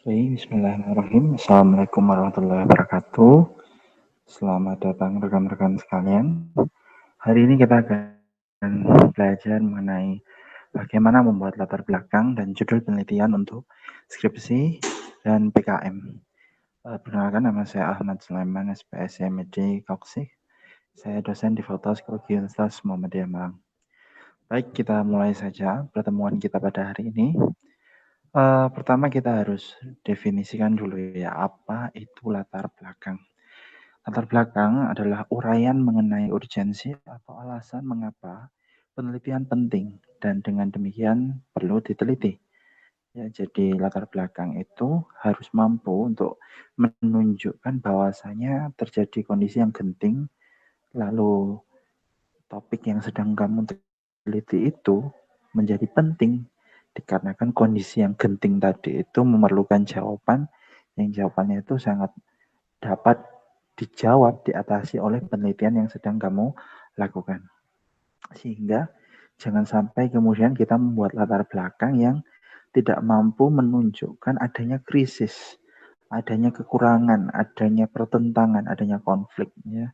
Oke, bismillahirrahmanirrahim. Assalamualaikum warahmatullahi wabarakatuh. Selamat datang rekan-rekan sekalian. Hari ini kita akan belajar mengenai bagaimana membuat latar belakang dan judul penelitian untuk skripsi dan PKM. Perkenalkan, nama saya Ahmad Sulaiman, SPS MD Koksih. Saya dosen di Fakultas Psikologi Universitas Muhammadiyah Malang. Baik, kita mulai saja pertemuan kita pada hari ini. Pertama kita harus definisikan dulu ya, apa itu latar belakang. Latar belakang adalah uraian mengenai urgensi atau alasan mengapa penelitian penting dan dengan demikian perlu diteliti. Ya, jadi latar belakang itu harus mampu untuk menunjukkan bahwasanya terjadi kondisi yang genting, lalu topik yang sedang kamu teliti itu menjadi penting dikarenakan kondisi yang genting tadi itu memerlukan jawaban yang jawabannya itu sangat dapat dijawab, diatasi oleh penelitian yang sedang kamu lakukan. Sehingga jangan sampai kemudian kita membuat latar belakang yang tidak mampu menunjukkan adanya krisis, adanya kekurangan, adanya pertentangan, adanya konflik. Ya.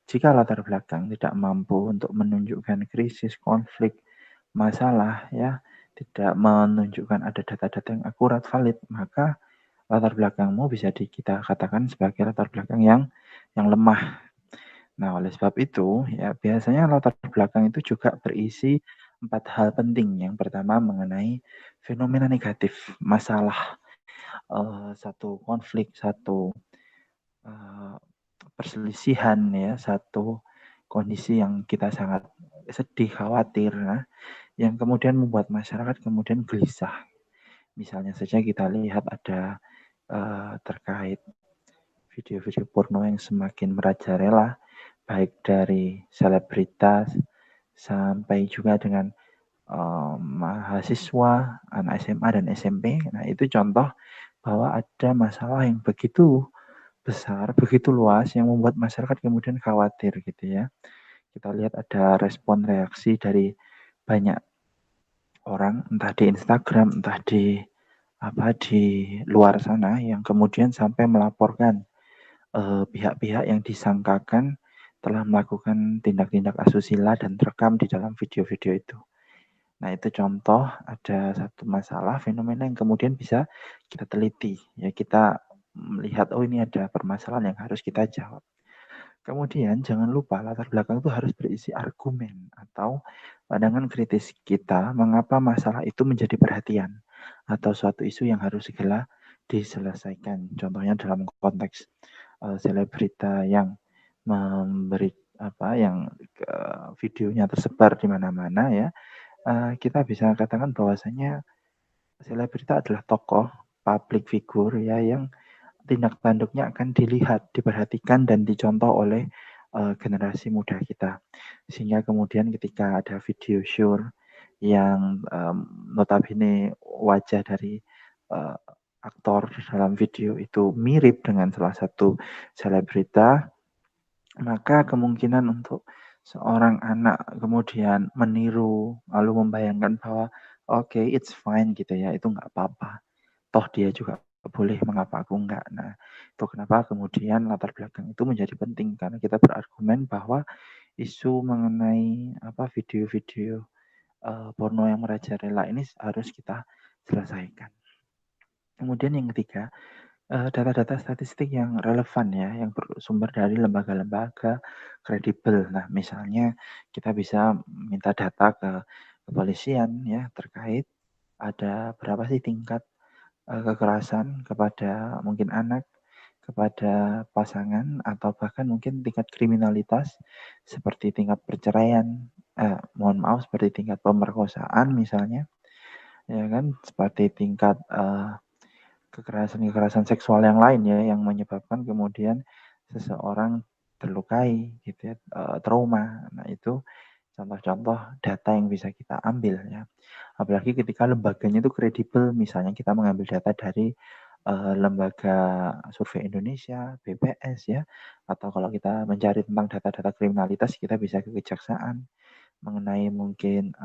Jika latar belakang tidak mampu untuk menunjukkan krisis, konflik, masalah, ya, tidak menunjukkan ada data-data yang akurat, valid, maka latar belakangmu bisa kita katakan sebagai latar belakang yang lemah. Nah, oleh sebab itu, ya biasanya latar belakang itu juga berisi 4 hal penting. Yang pertama mengenai fenomena negatif, masalah, satu konflik, satu perselisihan, ya, satu kondisi yang kita sangat sedih, khawatir, nah, yang kemudian membuat masyarakat kemudian gelisah. Misalnya saja kita lihat ada terkait video-video porno yang semakin merajalela, baik dari selebritas sampai juga dengan mahasiswa, anak SMA dan SMP. Nah, itu contoh bahwa ada masalah yang begitu besar, begitu luas yang membuat masyarakat kemudian khawatir gitu ya. Kita lihat ada respon reaksi dari banyak orang, entah di Instagram, entah di luar sana yang kemudian sampai melaporkan pihak-pihak yang disangkakan telah melakukan tindak-tindak asusila dan terekam di dalam video-video itu. Nah, itu contoh ada satu masalah fenomena yang kemudian bisa kita teliti. Ya, kita melihat oh ini ada permasalahan yang harus kita jawab. Kemudian jangan lupa latar belakang itu harus berisi argumen atau pandangan kritis kita mengapa masalah itu menjadi perhatian atau suatu isu yang harus segera diselesaikan. Contohnya dalam konteks selebrita yang memberi yang videonya tersebar di mana-mana ya, kita bisa katakan bahwasanya selebrita adalah tokoh public figure ya yang tindak tanduknya akan dilihat, diperhatikan dan dicontoh oleh generasi muda kita. Sehingga kemudian ketika ada video shoot yang notabene wajah dari aktor dalam video itu mirip dengan salah satu selebrita, maka kemungkinan untuk seorang anak kemudian meniru lalu membayangkan bahwa oke, it's fine gitu ya, itu nggak apa-apa. Toh dia juga boleh, mengapa aku enggak. Nah, itu kenapa kemudian latar belakang itu menjadi penting karena kita berargumen bahwa isu mengenai video-video porno yang merajalela ini harus kita selesaikan. Kemudian yang ketiga, data-data statistik yang relevan ya, yang bersumber dari lembaga-lembaga kredibel. Nah, misalnya kita bisa minta data ke kepolisian ya terkait ada berapa sih tingkat kekerasan kepada mungkin anak, kepada pasangan, atau bahkan mungkin tingkat kriminalitas seperti tingkat perceraian, mohon maaf seperti tingkat pemerkosaan misalnya, ya kan, seperti tingkat kekerasan-kekerasan seksual yang lain ya yang menyebabkan kemudian seseorang terlukai gitu ya, trauma. Nah, itu contoh-contoh data yang bisa kita ambil ya. Apalagi ketika lembaganya itu kredibel, misalnya kita mengambil data dari lembaga survei Indonesia, BPS ya, atau kalau kita mencari tentang data-data kriminalitas kita bisa ke kejaksaan. mengenai mungkin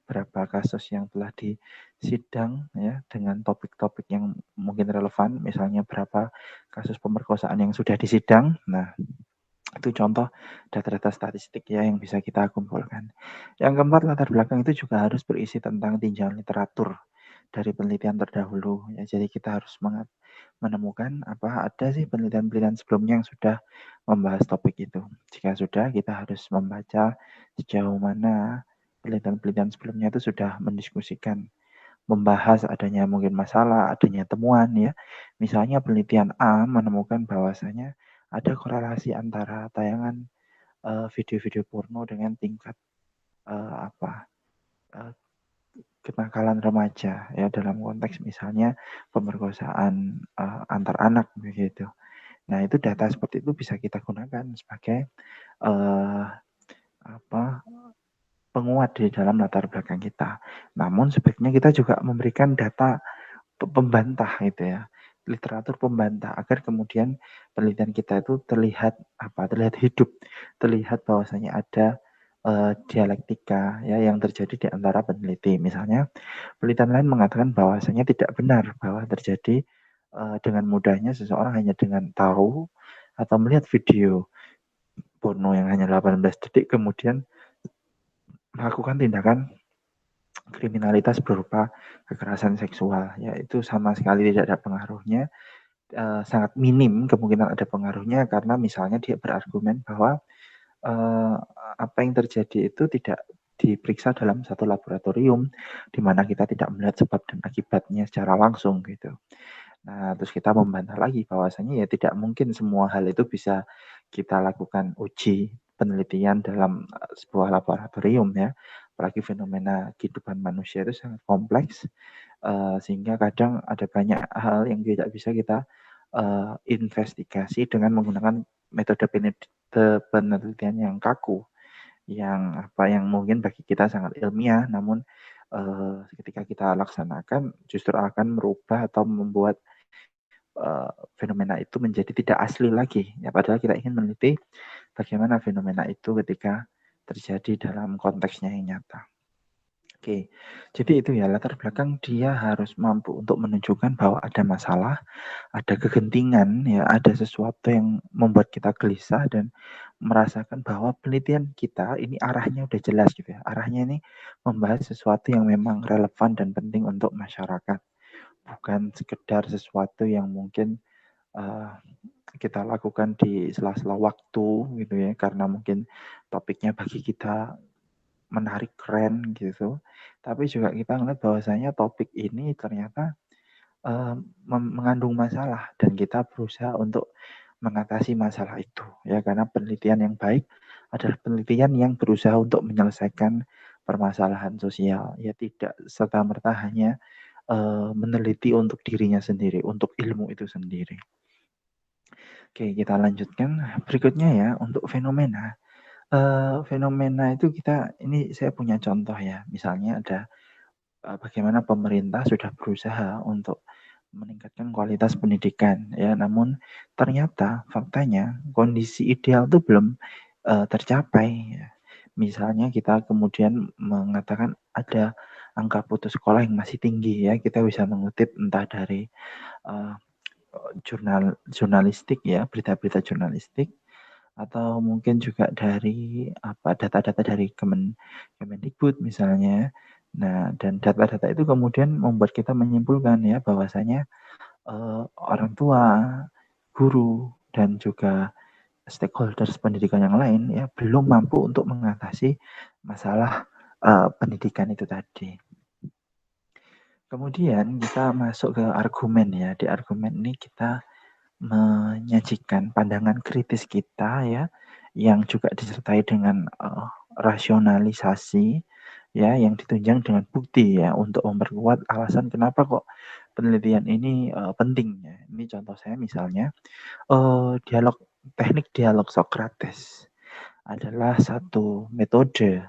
berapa kasus yang telah disidang ya dengan topik-topik yang mungkin relevan, misalnya berapa kasus pemerkosaan yang sudah disidang. Nah, itu contoh data-data statistik ya yang bisa kita kumpulkan. Yang keempat, latar belakang itu juga harus berisi tentang tinjauan literatur dari penelitian terdahulu ya. Jadi kita harus menemukan ada sih penelitian-penelitian sebelumnya yang sudah membahas topik itu. Jika sudah, kita harus membaca sejauh mana penelitian-penelitian sebelumnya itu sudah mendiskusikan, membahas adanya mungkin masalah, adanya temuan ya. Misalnya penelitian A menemukan bahwasanya ada korelasi antara tayangan video-video porno dengan tingkat kenakalan remaja ya, dalam konteks misalnya pemerkosaan antar anak begitu. Nah, itu data seperti itu bisa kita gunakan sebagai eh, apa penguat di dalam latar belakang kita. Namun sebaiknya kita juga memberikan data pembantah gitu ya, literatur pembantah, agar kemudian penelitian kita itu terlihat hidup, terlihat bahwasanya ada dialektika ya yang terjadi di antara peneliti. Misalnya penelitian lain mengatakan bahwasanya tidak benar bahwa terjadi dengan mudahnya seseorang hanya dengan tahu atau melihat video porno yang hanya 18 detik kemudian melakukan tindakan kriminalitas berupa kekerasan seksual, ya itu sama sekali tidak ada pengaruhnya, sangat minim kemungkinan ada pengaruhnya karena misalnya dia berargumen bahwa apa yang terjadi itu tidak diperiksa dalam satu laboratorium di mana kita tidak melihat sebab dan akibatnya secara langsung gitu. Nah, terus kita membantah lagi bahwasanya ya tidak mungkin semua hal itu bisa kita lakukan uji penelitian dalam sebuah laboratorium ya. Apalagi fenomena kehidupan manusia itu sangat kompleks, sehingga kadang ada banyak hal yang tidak bisa kita investigasi dengan menggunakan metode penelitian yang kaku, yang mungkin bagi kita sangat ilmiah, namun ketika kita laksanakan justru akan merubah atau membuat fenomena itu menjadi tidak asli lagi. Ya, padahal kita ingin meneliti bagaimana fenomena itu ketika terjadi dalam konteksnya yang nyata. Oke, jadi itu ya latar belakang dia harus mampu untuk menunjukkan bahwa ada masalah, ada kegentingan, ya ada sesuatu yang membuat kita gelisah dan merasakan bahwa penelitian kita ini arahnya udah jelas gitu ya. Arahnya ini membahas sesuatu yang memang relevan dan penting untuk masyarakat, bukan sekedar sesuatu yang mungkin uh, kita lakukan di sela-sela waktu gitu ya, karena mungkin topiknya bagi kita menarik, keren gitu. Tapi juga kita ngeliat bahwasanya topik ini ternyata mengandung masalah dan kita berusaha untuk mengatasi masalah itu ya, karena penelitian yang baik adalah penelitian yang berusaha untuk menyelesaikan permasalahan sosial ya, tidak serta-merta hanya meneliti untuk dirinya sendiri, untuk ilmu itu sendiri. Oke, kita lanjutkan berikutnya ya untuk fenomena. Fenomena itu ini saya punya contoh ya, misalnya ada bagaimana pemerintah sudah berusaha untuk meningkatkan kualitas pendidikan ya, namun ternyata faktanya kondisi ideal itu belum tercapai ya. Misalnya kita kemudian mengatakan ada angka putus sekolah yang masih tinggi ya, kita bisa mengutip entah dari uh, jurnalistik ya, berita-berita jurnalistik, atau mungkin juga dari data-data dari Kemendikbud misalnya. Nah, dan data-data itu kemudian membuat kita menyimpulkan ya bahwasanya orang tua, guru, dan juga stakeholders pendidikan yang lain ya belum mampu untuk mengatasi masalah pendidikan itu tadi. Kemudian kita masuk ke argumen ya. Di argumen ini kita menyajikan pandangan kritis kita ya, yang juga disertai dengan rasionalisasi ya, yang ditunjang dengan bukti ya, untuk memperkuat alasan kenapa kok penelitian ini penting ya. Ini contoh saya misalnya teknik dialog Socrates adalah satu metode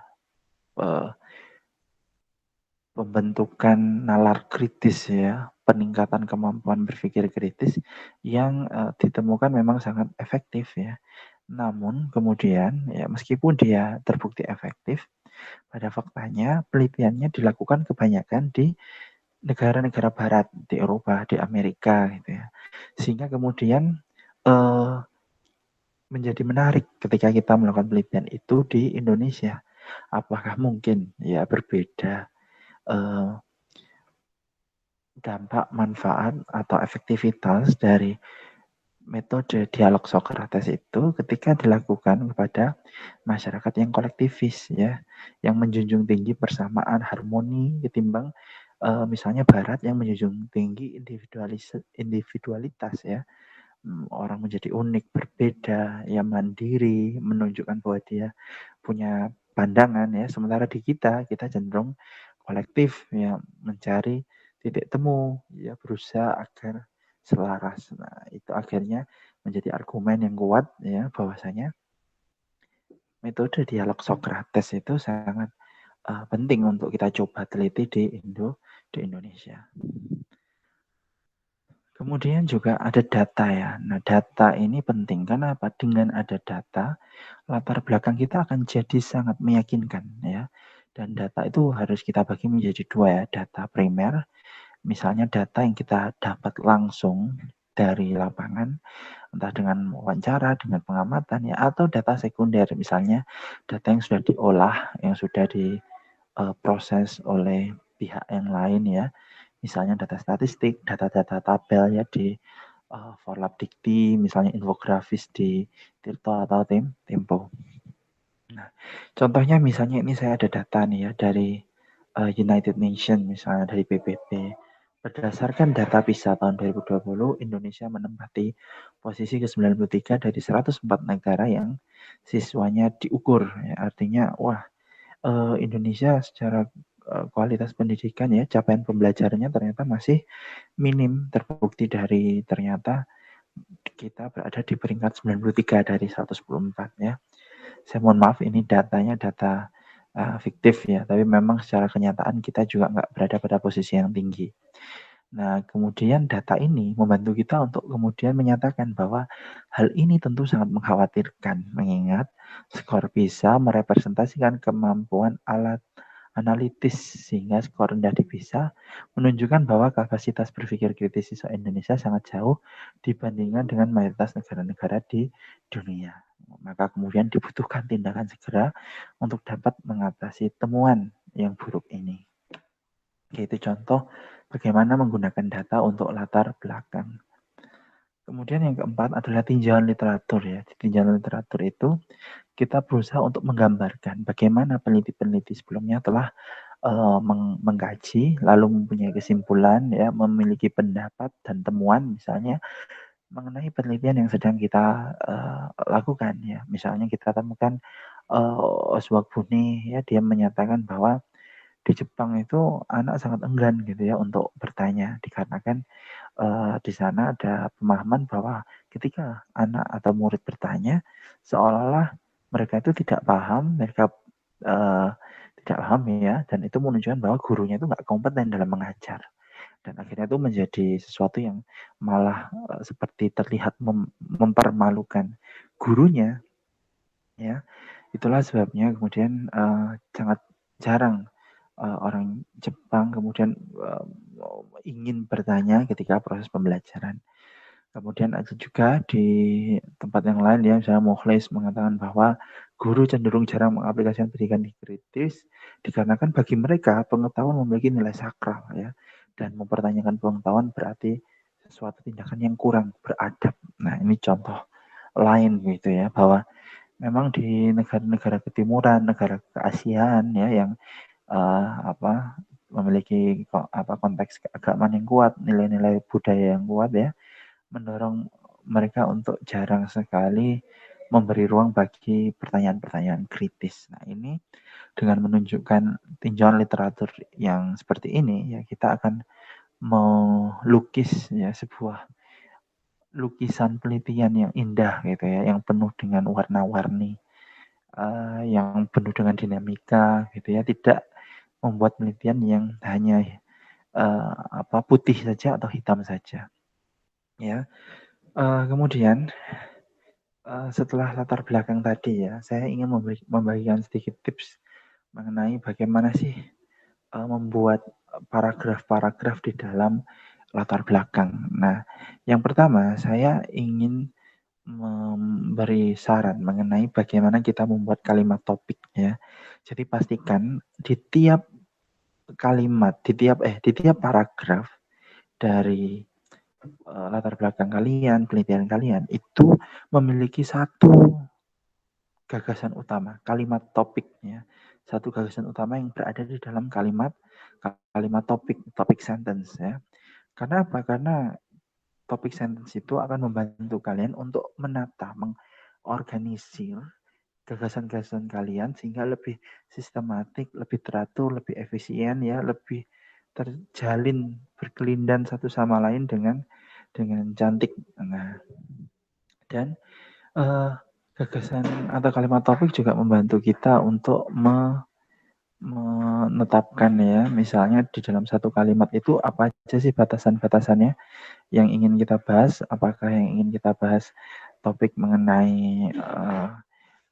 pembentukan nalar kritis ya, peningkatan kemampuan berpikir kritis yang ditemukan memang sangat efektif ya. Namun kemudian ya, meskipun dia terbukti efektif, Pada faktanya penelitiannya dilakukan kebanyakan di negara-negara barat, di Eropa, di Amerika gitu ya. Sehingga kemudian menjadi menarik ketika kita melakukan penelitian itu di Indonesia. Apakah mungkin ya berbeda dampak, manfaat, atau efektivitas dari metode dialog Socrates itu ketika dilakukan kepada masyarakat yang kolektivis ya, yang menjunjung tinggi persamaan, harmoni ketimbang misalnya Barat yang menjunjung tinggi individualitas ya. Orang menjadi unik, berbeda, ya mandiri, menunjukkan bahwa dia punya pandangan ya. Sementara di kita cenderung kolektif ya, mencari titik temu ya, berusaha agar selaras. Nah, itu akhirnya menjadi argumen yang kuat ya, bahwasanya metode dialog Socrates itu sangat penting untuk kita coba teliti di Indonesia. Kemudian juga ada data ya. Nah, data ini penting karena apa? Dengan ada data, latar belakang kita akan jadi sangat meyakinkan ya. Dan data itu harus kita bagi menjadi dua ya, data primer, misalnya data yang kita dapat langsung dari lapangan, entah dengan wawancara, dengan pengamatan ya, atau data sekunder, misalnya data yang sudah diolah, yang sudah diproses oleh pihak yang lain ya, misalnya data statistik, data-data tabel ya di Forlab Dikti, misalnya infografis di Tirto atau Tempo. Nah, contohnya misalnya ini saya ada data nih ya dari United Nations, misalnya dari PBB. Berdasarkan data PISA tahun 2020, Indonesia menempati posisi ke-93 dari 104 negara yang siswanya diukur. Ya, artinya, wah, Indonesia secara kualitas pendidikan ya, capaian pembelajarannya ternyata masih minim. Terbukti dari ternyata kita berada di peringkat 93 dari 114 ya. Saya mohon maaf ini datanya data fiktif ya, tapi memang secara kenyataan kita juga nggak berada pada posisi yang tinggi. Nah, kemudian data ini membantu kita untuk kemudian menyatakan bahwa hal ini tentu sangat mengkhawatirkan, mengingat skor PISA merepresentasikan kemampuan alat analitis, sehingga skor rendah di PISA menunjukkan bahwa kapasitas berpikir kritis siswa Indonesia sangat jauh dibandingkan dengan mayoritas negara-negara di dunia. Maka kemudian dibutuhkan tindakan segera untuk dapat mengatasi temuan yang buruk ini. Yaitu contoh bagaimana menggunakan data untuk latar belakang. Kemudian yang keempat adalah tinjauan literatur ya. Di tinjauan literatur itu kita berusaha untuk menggambarkan bagaimana peneliti-peneliti sebelumnya telah mengkaji, lalu mempunyai kesimpulan ya, memiliki pendapat dan temuan misalnya mengenai penelitian yang sedang kita lakukan ya. Misalnya kita temukan Oswald Bune ya, dia menyatakan bahwa di Jepang itu anak sangat enggan gitu ya untuk bertanya, dikarenakan di sana ada pemahaman bahwa ketika anak atau murid bertanya, seolah-olah mereka itu tidak paham, mereka uh, tidak paham ya, dan itu menunjukkan bahwa gurunya itu nggak kompeten dalam mengajar. Dan akhirnya itu menjadi sesuatu yang malah seperti terlihat mempermalukan gurunya, ya. Itulah sebabnya kemudian sangat jarang orang Jepang kemudian ingin bertanya ketika proses pembelajaran. Kemudian ada juga di tempat yang lain ya, misalnya Mukhlis mengatakan bahwa guru cenderung jarang mengaplikasikan pendidikan kritis dikarenakan bagi mereka pengetahuan memiliki nilai sakral ya, dan mempertanyakan pengetahuan berarti sesuatu tindakan yang kurang beradab. Nah, ini contoh lain gitu ya, bahwa memang di negara-negara ketimuran, negara keasiaan ya, yang memiliki konteks keagamaan yang kuat, nilai-nilai budaya yang kuat ya, mendorong mereka untuk jarang sekali memberi ruang bagi pertanyaan-pertanyaan kritis. Nah, ini dengan menunjukkan tinjauan literatur yang seperti ini ya, kita akan melukis ya sebuah lukisan penelitian yang indah gitu ya, yang penuh dengan warna-warni, yang penuh dengan dinamika gitu ya, tidak membuat penelitian yang hanya putih saja atau hitam saja ya. Kemudian setelah latar belakang tadi ya, saya ingin membagikan sedikit tips mengenai bagaimana sih membuat paragraf-paragraf di dalam latar belakang. Nah, yang pertama saya ingin memberi saran mengenai bagaimana kita membuat kalimat topik ya. Jadi pastikan di tiap kalimat, di tiap paragraf dari latar belakang kalian, penelitian kalian itu memiliki satu gagasan utama, kalimat topiknya. Satu gagasan utama yang berada di dalam kalimat topik sentence ya. Karena apa? Karena topik sentence itu akan membantu kalian untuk menata, mengorganisir gagasan-gagasan kalian sehingga lebih sistematik, lebih teratur, lebih efisien ya, lebih terjalin berkelindan satu sama lain dengan cantik. Nah, dan gagasan atau kalimat topik juga membantu kita untuk menetapkan ya, misalnya di dalam satu kalimat itu apa aja sih batasan-batasannya yang ingin kita bahas, apakah yang ingin kita bahas topik mengenai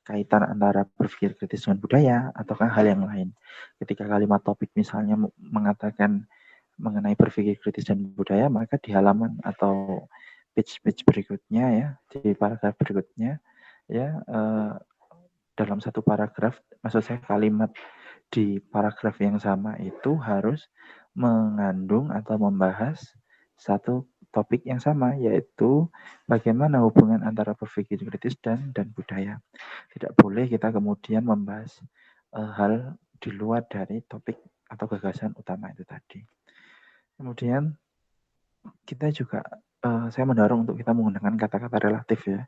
kaitan antara berpikir kritis dengan budaya ataukah hal yang lain. Ketika kalimat topik misalnya mengatakan mengenai berpikir kritis dan budaya, maka di halaman atau page-page berikutnya ya, di paragraf berikutnya ya, dalam satu paragraf, maksud saya kalimat di paragraf yang sama itu harus mengandung atau membahas satu topik yang sama, yaitu bagaimana hubungan antara berpikir kritis dan budaya. Tidak boleh kita kemudian membahas hal di luar dari topik atau gagasan utama itu tadi. Kemudian kita juga saya mendorong untuk kita menggunakan kata-kata relatif ya.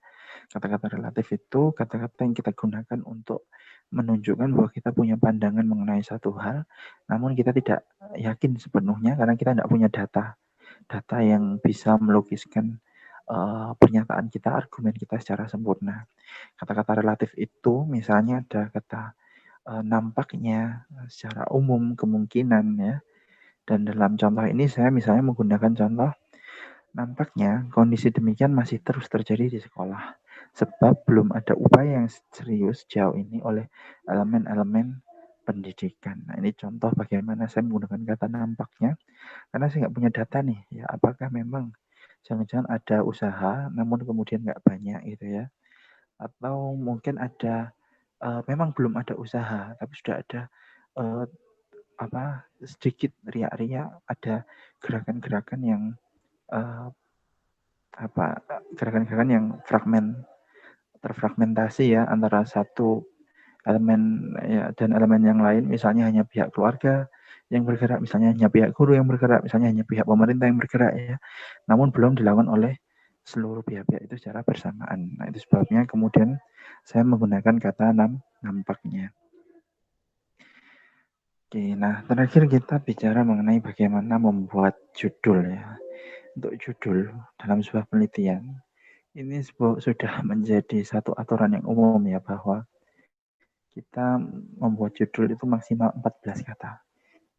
Kata-kata relatif itu kata-kata yang kita gunakan untuk menunjukkan bahwa kita punya pandangan mengenai satu hal, namun kita tidak yakin sepenuhnya karena kita tidak punya data yang bisa melukiskan pernyataan kita, argumen kita secara sempurna. Kata-kata relatif itu misalnya ada kata nampaknya, secara umum, kemungkinan ya. Dan dalam contoh ini saya misalnya menggunakan contoh nampaknya kondisi demikian masih terus terjadi di sekolah, sebab belum ada upaya yang serius jauh ini oleh elemen-elemen pendidikan. Nah, ini contoh bagaimana saya menggunakan kata nampaknya, karena saya nggak punya data nih, ya apakah memang jangan-jangan ada usaha, namun kemudian nggak banyak gitu ya, atau mungkin ada memang belum ada usaha, tapi sudah ada uh, sedikit riak-riak, ada gerakan-gerakan yang uh, gerakan-gerakan yang terfragmentasi ya antara satu elemen ya, dan elemen yang lain, misalnya hanya pihak keluarga yang bergerak, misalnya hanya pihak guru yang bergerak, misalnya hanya pihak pemerintah yang bergerak ya, namun belum dilakukan oleh seluruh pihak-pihak itu secara bersamaan. Nah, itu sebabnya kemudian saya menggunakan kata nampaknya. Oke, nah terakhir kita bicara mengenai bagaimana membuat judul ya. Untuk judul dalam sebuah penelitian, ini sudah menjadi satu aturan yang umum ya, bahwa kita membuat judul itu maksimal 14 kata.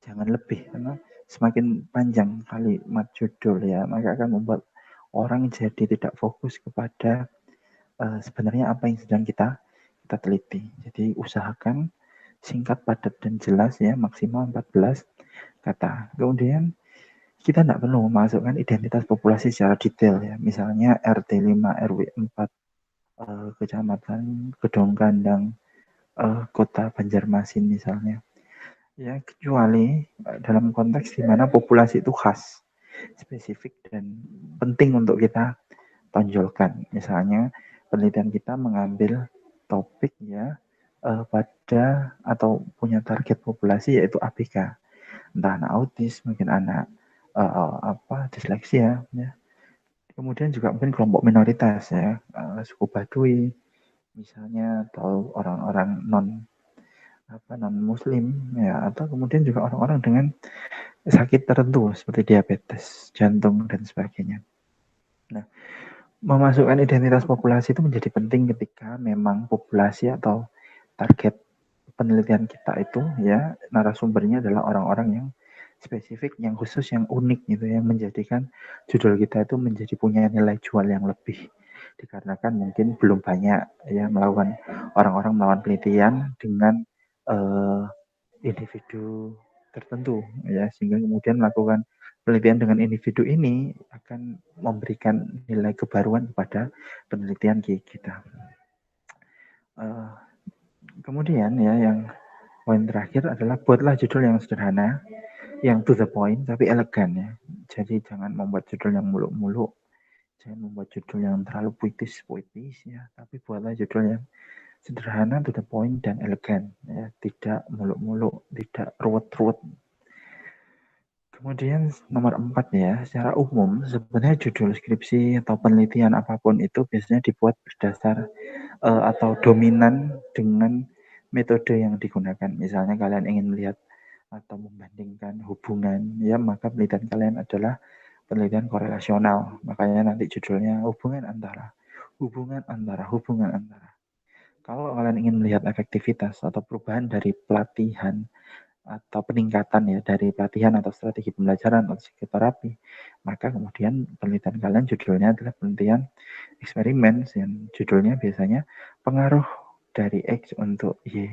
Jangan lebih, karena semakin panjang kalimat judul ya, maka akan membuat orang jadi tidak fokus kepada sebenarnya apa yang sedang kita teliti. Jadi usahakan singkat, padat, dan jelas ya, maksimal 14 kata. Kemudian kita tidak perlu memasukkan identitas populasi secara detail ya, misalnya RT 5 RW 4 kecamatan Gedong Kandang kota Banjarmasin misalnya ya, kecuali dalam konteks di mana populasi itu khas, spesifik, dan penting untuk kita tonjolkan. Misalnya penelitian kita mengambil topik ya pada atau punya target populasi yaitu ABK, entah anak autis, mungkin anak disleksia ya. Kemudian juga mungkin kelompok minoritas ya, suku Baduy misalnya, atau orang-orang non muslim ya, atau kemudian juga orang-orang dengan sakit tertentu seperti diabetes, jantung, dan sebagainya. Nah, memasukkan identitas populasi itu menjadi penting ketika memang populasi atau target penelitian kita itu ya, narasumbernya adalah orang-orang yang spesifik, yang khusus, yang unik gitu, yang menjadikan judul kita itu menjadi punya nilai jual yang lebih, dikarenakan mungkin belum banyak ya orang-orang melakukan penelitian dengan individu tertentu ya, sehingga kemudian melakukan penelitian dengan individu ini akan memberikan nilai kebaruan kepada penelitian kita. Kemudian ya yang poin terakhir adalah buatlah judul yang sederhana, yang to the point tapi elegan ya. Jadi jangan membuat judul yang muluk-muluk, jangan membuat judul yang terlalu puitis ya, tapi buatlah judul yang sederhana, to the point dan elegan ya, tidak muluk-muluk, tidak ruwet-ruwet. Kemudian nomor 4 ya, secara umum sebenarnya judul skripsi atau penelitian apapun itu biasanya dibuat berdasar atau dominan dengan metode yang digunakan. Misalnya kalian ingin melihat atau membandingkan hubungan, ya maka penelitian kalian adalah penelitian korelasional. Makanya nanti judulnya hubungan antara. Kalau kalian ingin melihat efektivitas atau perubahan dari pelatihan atau peningkatan ya dari pelatihan atau strategi pembelajaran atau psikoterapi, maka kemudian penelitian kalian judulnya adalah penelitian eksperimen yang judulnya biasanya pengaruh dari X untuk Y,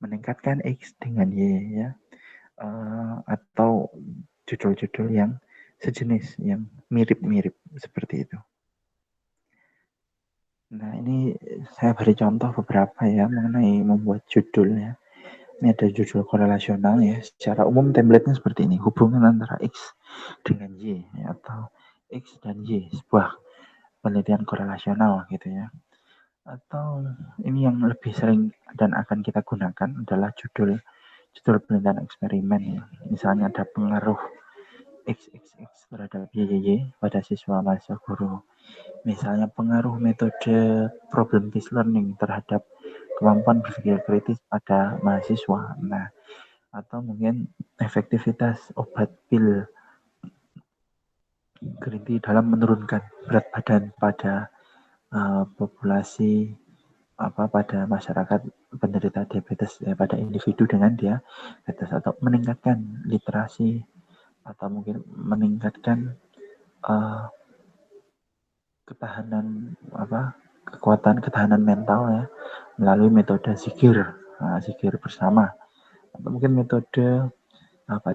meningkatkan X dengan Y ya, atau judul-judul yang sejenis yang mirip-mirip seperti itu. Nah ini saya beri contoh beberapa ya mengenai membuat judul ya. Ini ada judul korelasional ya. Secara umum template-nya seperti ini. Hubungan antara X dengan Y ya, atau X dan Y. Sebuah penelitian korelasional gitu ya. Atau ini yang lebih sering dan akan kita gunakan adalah judul penelitian eksperimen ya. Misalnya ada pengaruh XXX terhadap YYY pada siswa mahasiswa guru. Misalnya pengaruh metode problem based learning terhadap kemampuan berpikir kritis pada mahasiswa. Nah, atau mungkin efektivitas obat pil green tea dalam menurunkan berat badan pada populasi pada masyarakat penderita diabetes ya, pada individu dengan diabetes, atau meningkatkan literasi atau mungkin meningkatkan ketahanan kekuatan ketahanan mental ya melalui metode zikir bersama, atau mungkin metode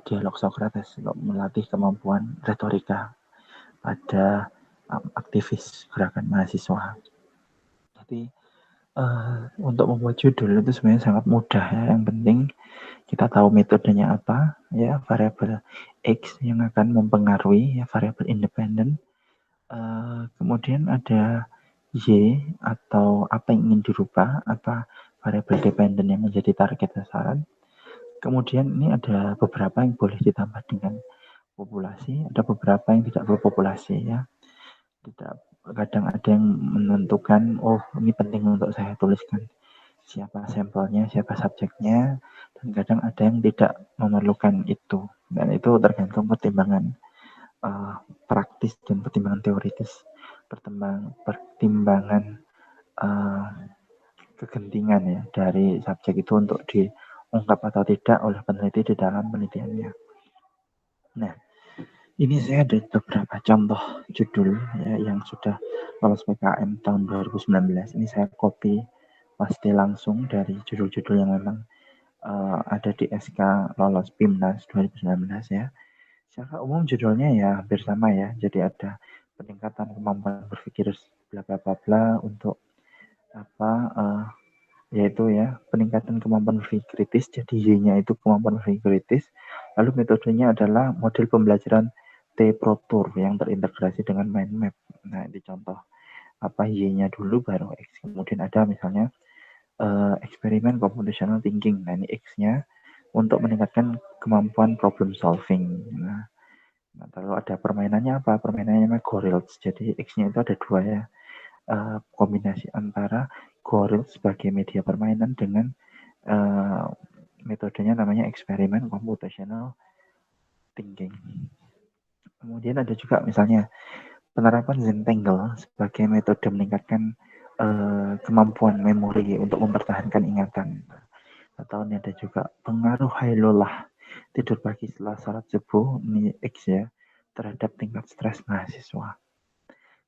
dialog Socrates untuk melatih kemampuan retorika pada aktivis gerakan mahasiswa. Jadi untuk membuat judul itu sebenarnya sangat mudah ya. Yang penting kita tahu metodenya apa ya, variabel X yang akan mempengaruhi ya, variabel independen. Kemudian ada Y atau apa yang ingin dirubah, apa variabel dependen yang menjadi target sasaran. Kemudian ini ada beberapa yang boleh ditambah dengan populasi, ada beberapa yang tidak perlu populasi ya. Kadang ada yang menentukan, oh ini penting untuk saya tuliskan siapa sampelnya, siapa subjeknya, dan kadang ada yang tidak memerlukan itu. Dan itu tergantung pertimbangan praktis dan pertimbangan teoritis, pertimbangan kegentingan ya dari subjek itu untuk diungkap atau tidak oleh peneliti di dalam penelitiannya. Nah, ini saya ada beberapa contoh judul ya, yang sudah lolos PKM tahun 2019. Ini saya copy paste langsung dari judul-judul yang memang ada di SK lolos PIMNAS 2019 ya. Secara umum judulnya ya hampir sama ya. Jadi ada peningkatan kemampuan berpikir bla bla bla bla untuk yaitu ya peningkatan kemampuan berpikir kritis. Jadi Y-nya itu kemampuan berpikir kritis. Lalu metodenya adalah model pembelajaran T-Pro Tour yang terintegrasi dengan mind map. Nah, ini contoh Y-nya dulu baru X. Kemudian ada misalnya eksperimen computational thinking. Nah, ini X-nya untuk meningkatkan kemampuan problem solving. Nah, lalu ada permainannya apa? Permainannya namanya Gorills. Jadi X-nya itu ada dua ya. Kombinasi antara Gorills sebagai media permainan dengan metodenya namanya eksperimen computational thinking. Kemudian ada juga misalnya penerapan Zentangle sebagai metode meningkatkan kemampuan memori untuk mempertahankan ingatan. Atau ini ada juga pengaruh hailolah tidur pagi setelah salat subuh, ini X ya, terhadap tingkat stres mahasiswa.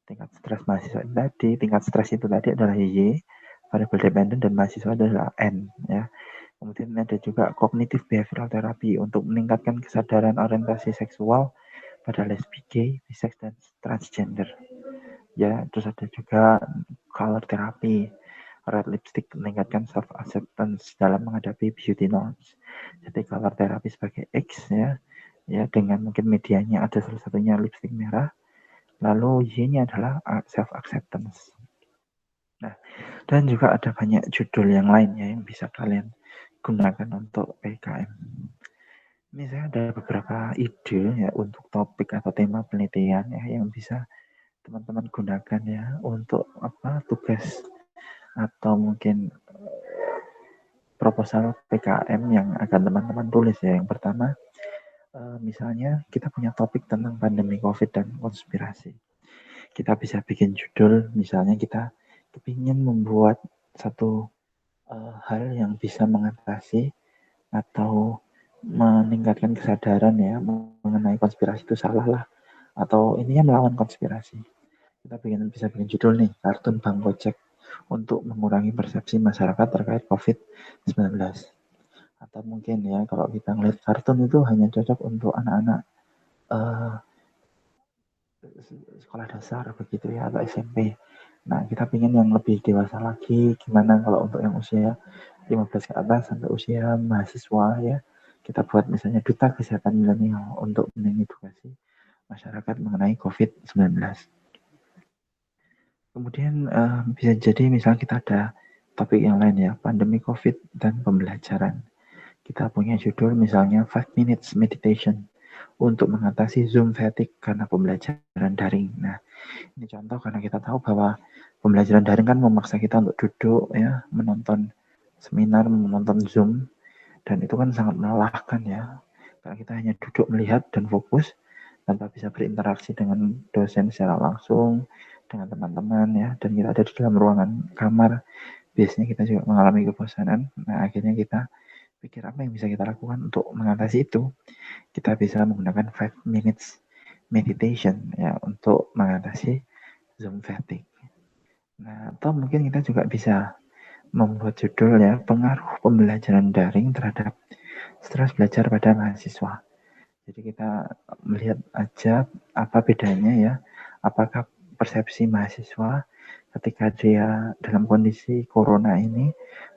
Tingkat stres itu tadi adalah Y, variabel dependen, dan mahasiswa adalah N ya. Kemudian ada juga cognitive behavioral therapy untuk meningkatkan kesadaran orientasi seksual pada lesbi, gay, bisex, dan transgender. Ya, terus ada juga color therapy, red lipstick meningkatkan self acceptance dalam menghadapi beauty norms. Jadi color therapy sebagai X ya, ya dengan mungkin medianya ada salah satunya lipstick merah. Lalu Y-nya adalah self acceptance. Nah, dan juga ada banyak judul yang lain ya yang bisa kalian gunakan untuk PKM. Ini saya ada beberapa ide ya untuk topik atau tema penelitian ya yang bisa teman-teman gunakan ya untuk apa tugas atau mungkin proposal PKM yang akan teman-teman tulis ya. Yang pertama, misalnya kita punya topik tentang pandemi COVID dan konspirasi. Kita bisa bikin judul, misalnya kita kepingin membuat satu hal yang bisa mengatasi atau meningkatkan kesadaran ya mengenai konspirasi itu salah lah atau ininya melawan konspirasi. Kita bisa bikin judul nih, kartun Bang Gojek untuk mengurangi persepsi masyarakat terkait COVID-19. Atau mungkin ya kalau kita ngeliat kartun itu hanya cocok untuk anak-anak uh, sekolah dasar begitu ya atau SMP. Nah, kita ingin yang lebih dewasa lagi, gimana kalau untuk yang usia 15 ke atas sampai usia mahasiswa ya. Kita buat misalnya duta kesehatan milenial untuk mengedukasi masyarakat mengenai COVID-19. Kemudian bisa jadi misalnya kita ada topik yang lain ya, pandemi COVID dan pembelajaran. Kita punya judul misalnya 5 minutes meditation untuk mengatasi Zoom fatigue karena pembelajaran daring. Nah, ini contoh karena kita tahu bahwa pembelajaran daring kan memaksa kita untuk duduk ya, menonton seminar, menonton Zoom, dan itu kan sangat melelahkan ya. Karena kita hanya duduk melihat dan fokus tanpa bisa berinteraksi dengan dosen secara langsung, dengan teman-teman ya, dan kita ada di dalam ruangan kamar. Biasanya kita juga mengalami kebosanan. Nah, akhirnya kita pikir apa yang bisa kita lakukan untuk mengatasi itu. Kita bisa menggunakan 5 minutes meditation ya untuk mengatasi Zoom fatigue. Nah, atau mungkin kita juga bisa membuat judul ya pengaruh pembelajaran daring terhadap stres belajar pada mahasiswa. Jadi kita melihat aja apa bedanya ya, apakah persepsi mahasiswa ketika dia dalam kondisi corona ini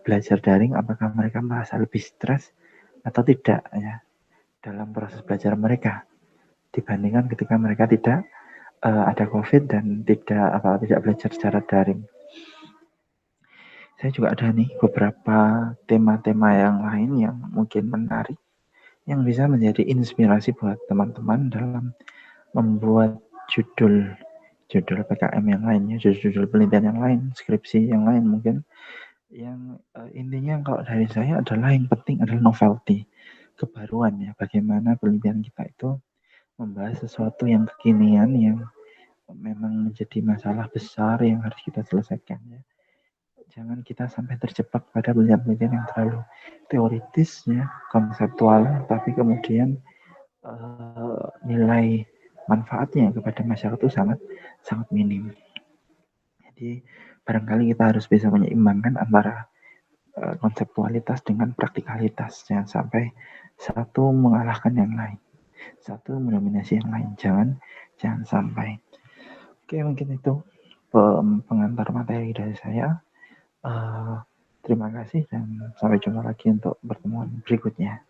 belajar daring, apakah mereka merasa lebih stres atau tidak ya dalam proses belajar mereka dibandingkan ketika mereka tidak ada COVID dan tidak belajar secara daring. Saya juga ada nih beberapa tema-tema yang lain yang mungkin menarik yang bisa menjadi inspirasi buat teman-teman dalam membuat judul PKM yang lainnya, judul penelitian yang lain, skripsi yang lain mungkin. Yang intinya kalau dari saya adalah yang penting adalah novelty, kebaruan ya. Bagaimana penelitian kita itu membahas sesuatu yang kekinian yang memang menjadi masalah besar yang harus kita selesaikan ya. Jangan kita sampai terjebak pada penelitian yang terlalu teoritis ya, konseptual, tapi kemudian nilai manfaatnya kepada masyarakat itu sangat minim. Jadi barangkali kita harus bisa menyeimbangkan antara konseptualitas dengan praktikalitas. Jangan sampai satu mengalahkan yang lain, satu mendominasi yang lain. Jangan sampai. Oke, mungkin itu pengantar materi dari saya. Terima kasih dan sampai jumpa lagi untuk pertemuan berikutnya.